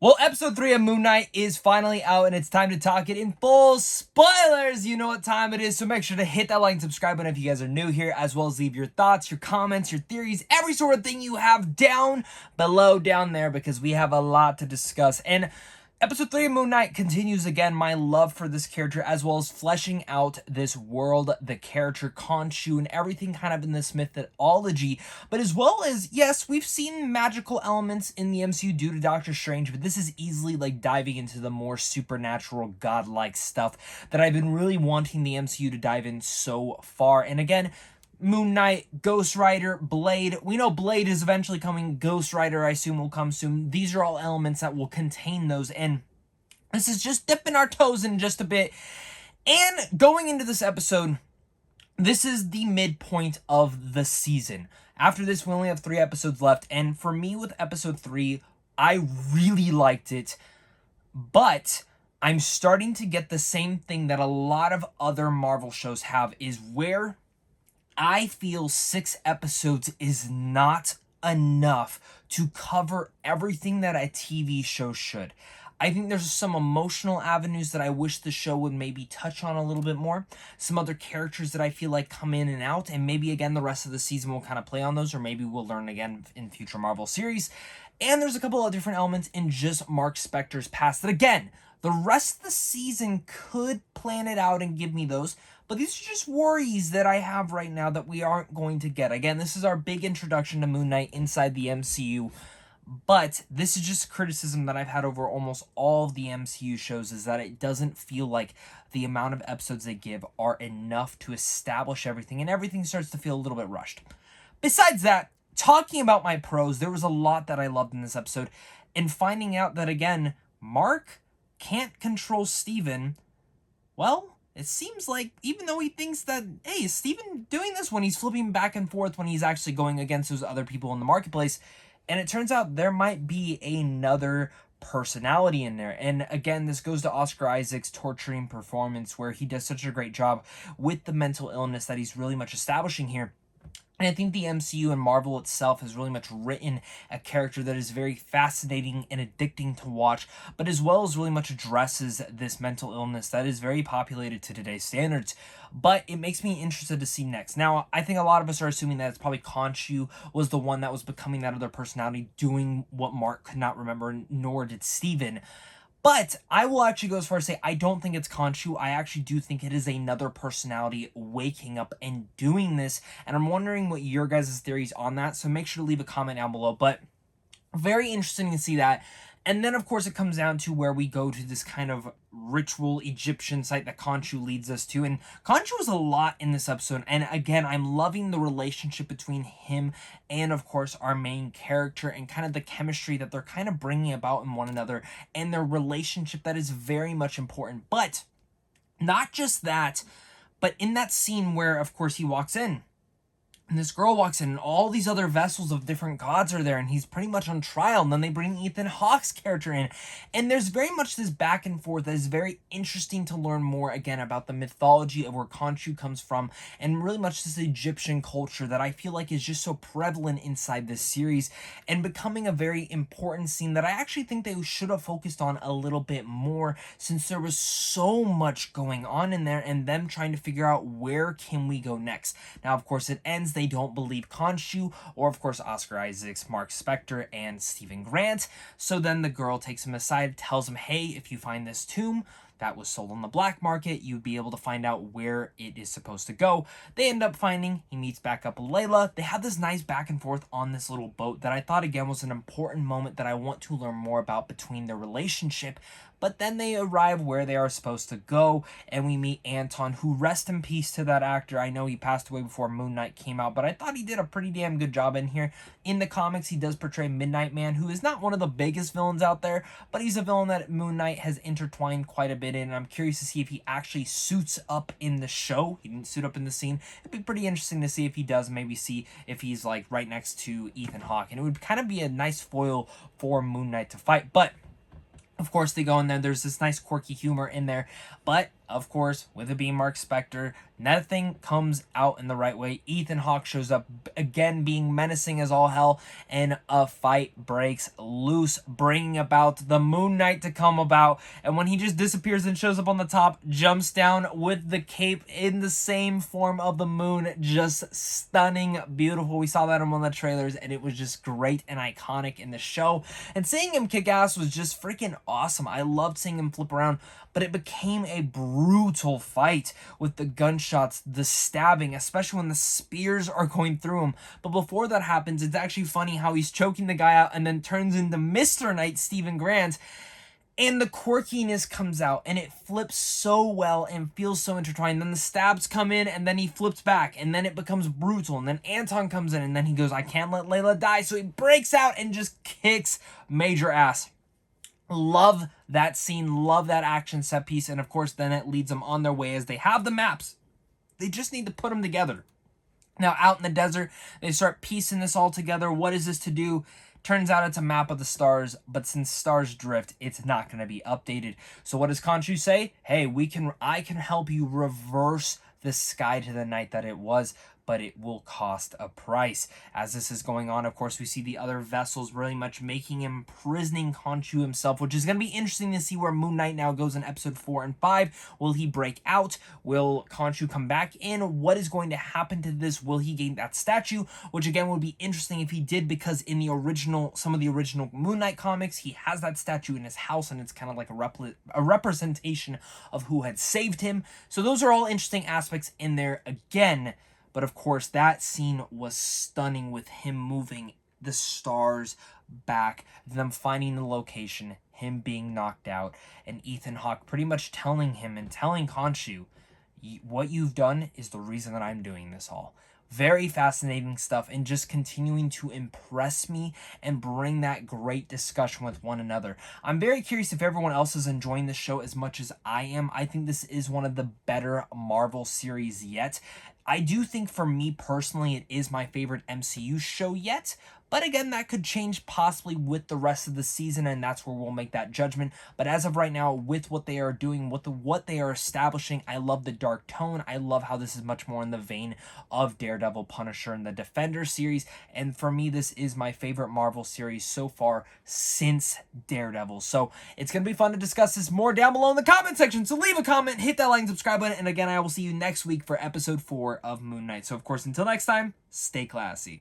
Well, episode 3 of Moon Knight is finally out, and it's time to talk it in full spoilers. You know what time it is, so make sure to hit that like and subscribe button if you guys are new here, as well as leave your thoughts, your comments, your theories, every sort of thing you have down below down there, because we have a lot to discuss. And episode 3 of Moon Knight continues again my love for this character, as well as fleshing out this world, the character Khonshu, and everything kind of in this mythology. But as well as, yes, we've seen magical elements in the MCU due to Doctor Strange, but this is easily like diving into the more supernatural, godlike stuff that I've been really wanting the MCU to dive in so far. And again, Moon Knight, Ghost Rider, Blade. We know Blade is eventually coming. Ghost Rider, I assume, will come soon. These are all elements that will contain those. And this is just dipping our toes in just a bit. And going into this episode, this is the midpoint of the season. After this, we only have 3 episodes left. And for me, with episode 3, I really liked it. But I'm starting to get the same thing that a lot of other Marvel shows have, is where I feel 6 episodes is not enough to cover everything that a TV show should. I think there's some emotional avenues that I wish the show would maybe touch on a little bit more. Some other characters that I feel like come in and out, and maybe again the rest of the season will kind of play on those, or maybe we'll learn again in future Marvel series. And there's a couple of different elements in just Mark Spector's past that, again, the rest of the season could plan it out and give me those. But these are just worries that I have right now that we aren't going to get. Again, this is our big introduction to Moon Knight inside the MCU. But this is just a criticism that I've had over almost all of the MCU shows, is that it doesn't feel like the amount of episodes they give are enough to establish everything, and everything starts to feel a little bit rushed. Besides that, talking about my pros, there was a lot that I loved in this episode, and finding out that, again, Mark can't control Steven, well, it seems like, even though he thinks that, hey, is Steven doing this, when he's flipping back and forth, when he's actually going against those other people in the marketplace, and it turns out there might be another personality in there. And again, this goes to Oscar Isaac's torturing performance, where he does such a great job with the mental illness that he's really much establishing here. And I think the MCU and Marvel itself has really much written a character that is very fascinating and addicting to watch, but as well as really much addresses this mental illness that is very populated to today's standards. But it makes me interested to see next. Now, I think a lot of us are assuming that it's probably Khonshu was the one that was becoming that other personality, doing what Mark could not remember, nor did Steven. But I will actually go as far as say I don't think it's Khonshu. I actually do think it is another personality waking up and doing this. And I'm wondering what your guys' theories on that. So make sure to leave a comment down below. But very interesting to see that. And then, of course, it comes down to where we go to this kind of ritual Egyptian site that Khonshu leads us to. And Khonshu was a lot in this episode. And again, I'm loving the relationship between him and, of course, our main character, and kind of the chemistry that they're kind of bringing about in one another, and their relationship that is very much important. But not just that, but in that scene where, of course, he walks in, and this girl walks in, and all these other vessels of different gods are there, and he's pretty much on trial. And then they bring Ethan Hawke's character in. And there's very much this back and forth that is very interesting to learn more, again, about the mythology of where Khonshu comes from, and really much this Egyptian culture that I feel like is just so prevalent inside this series, and becoming a very important scene that I actually think they should have focused on a little bit more, since there was so much going on in there, and them trying to figure out where can we go next. Now, of course, it ends, they don't believe Khonshu, or of course Oscar Isaac's Mark Spector and Stephen Grant. So then the girl takes him aside, tells him, hey, if you find this tomb that was sold on the black market, you'd be able to find out where it is supposed to go. They end up finding, he meets back up with Layla. They have this nice back and forth on this little boat that I thought, again, was an important moment that I want to learn more about between their relationship. But then they arrive where they are supposed to go, and we meet Anton, who, rest in peace to that actor. I know he passed away before Moon Knight came out, but I thought he did a pretty damn good job in here. In the comics, he does portray Midnight Man, who is not one of the biggest villains out there, but he's a villain that Moon Knight has intertwined quite a bit in, and I'm curious to see if he actually suits up in the show. He didn't suit up in the scene. It'd be pretty interesting to see if he does, maybe see if he's like right next to Ethan Hawke, and it would kind of be a nice foil for Moon Knight to fight. But of course, they go in there. There's this nice quirky humor in there. But of course, with it being Mark Spector, nothing comes out in the right way. Ethan Hawke shows up again, being menacing as all hell, and a fight breaks loose, bringing about the Moon Knight to come about. And when he just disappears and shows up on the top, jumps down with the cape in the same form of the moon, just stunning, beautiful. We saw that in one of the trailers, and it was just great and iconic in the show. And seeing him kick ass was just freaking awesome. I loved seeing him flip around, but it became a brutal fight with the gunshots, the stabbing, especially when the spears are going through him. But before that happens, it's actually funny how he's choking the guy out and then turns into Mr. Knight, Stephen Grant, and the quirkiness comes out, and it flips so well and feels so intertwined. Then the stabs come in, and then he flips back, and then it becomes brutal. And then Anton comes in, and then he goes, I can't let Layla die. So he breaks out and just kicks major ass. Love that scene, love that action set piece, and of course then it leads them on their way as they have the maps. They just need to put them together. Now out in the desert, they start piecing this all together. What is this to do? Turns out it's a map of the stars, but since stars drift, it's not going to be updated. So what does Khonshu say? Hey, I can help you reverse the sky to the night that it was, but it will cost a price. As this is going on, of course, we see the other vessels really much making him imprisoning Khonshu himself, which is going to be interesting to see where Moon Knight now goes in episode 4 and 5. Will he break out? Will Khonshu come back in? What is going to happen to this? Will he gain that statue? Which again would be interesting if he did, because in the original, some of the original Moon Knight comics, he has that statue in his house, and it's kind of like a representation of who had saved him. So those are all interesting aspects in there again. But of course, that scene was stunning with him moving the stars back, them finding the location, him being knocked out, and Ethan Hawke pretty much telling him and telling Khonshu, what you've done is the reason that I'm doing this all. Very fascinating stuff, and just continuing to impress me and bring that great discussion with one another. I'm very curious if everyone else is enjoying the show as much as I am. I think this is one of the better Marvel series yet. I do think for me personally, it is my favorite MCU show yet. But again, that could change possibly with the rest of the season, and that's where we'll make that judgment. But as of right now, with what they are doing, with what they are establishing, I love the dark tone. I love how this is much more in the vein of Daredevil, Punisher, and the Defender series. And for me, this is my favorite Marvel series so far since Daredevil. So it's going to be fun to discuss this more down below in the comment section. So leave a comment, hit that like and subscribe button. And again, I will see you next week for episode 4 of Moon Knight. So of course, until next time, stay classy.